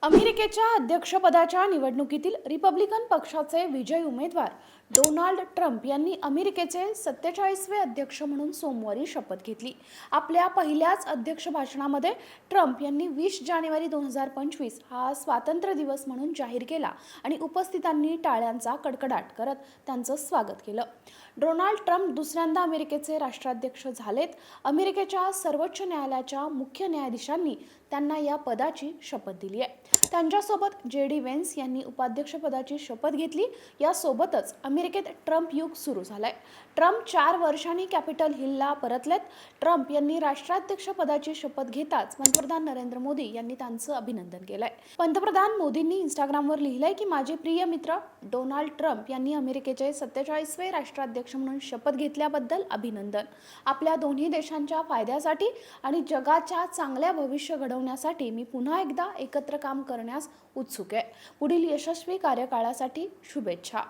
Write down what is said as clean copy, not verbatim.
अमेरिकेच्या अध्यक्षपदाच्या निवडणुकीतील रिपब्लिकन पक्षाचे विजयी उमेदवार डोनाल्ड ट्रम्प यांनी अमेरिकेचे 47वे अध्यक्ष म्हणून सोमवारी शपथ घेतली। आपल्या पहिल्याच अध्यक्ष भाषणामध्ये ट्रम्प यांनी 20 जानेवारी 2025 हा स्वातंत्र्य दिवस म्हणून जाहीर केला आणि उपस्थितांनी टाळ्यांचा कडकडाट करत त्यांचं स्वागत केलं। डोनाल्ड ट्रम्प दुसऱ्यांदा अमेरिकेचे राष्ट्राध्यक्ष झालेत। अमेरिकेच्या सर्वोच्च न्यायालयाच्या मुख्य न्यायाधीशांनी त्यांना या पदाची शपथ दिली आहे। त्यांच्यासोबत JD व्हेन्स यांनी उपाध्यक्षपदाची शपथ घेतली। यासोबतच अमेरिकेत ट्रम्प युग सुरू झालंय। ट्रम्प 4 वर्षांनी कॅपिटल हिलला परतलेत। ट्रम्प यांनी राष्ट्राध्यक्षपदाची शपथ घेताच पंतप्रधान नरेंद्र मोदी यांनी त्यांचं अभिनंदन केलंय। पंतप्रधान मोदींनी इंस्टाग्रामवर लिहिलंय की माझे प्रिय मित्र डोनाल्ड ट्रम्प यांनी अमेरिकेचे 47वे राष्ट्राध्यक्ष म्हणून शपथ घेतल्याबद्दल अभिनंदन। आपल्या दोन्ही देशांच्या फायद्यासाठी आणि जगाच्या चांगल्या भविष्य घडवण्यासाठी मी पुन्हा एकदा एकत्र काम करण्यास उत्सुक आहे। पुढील यशस्वी कार्यकाळासाठी शुभेच्छा।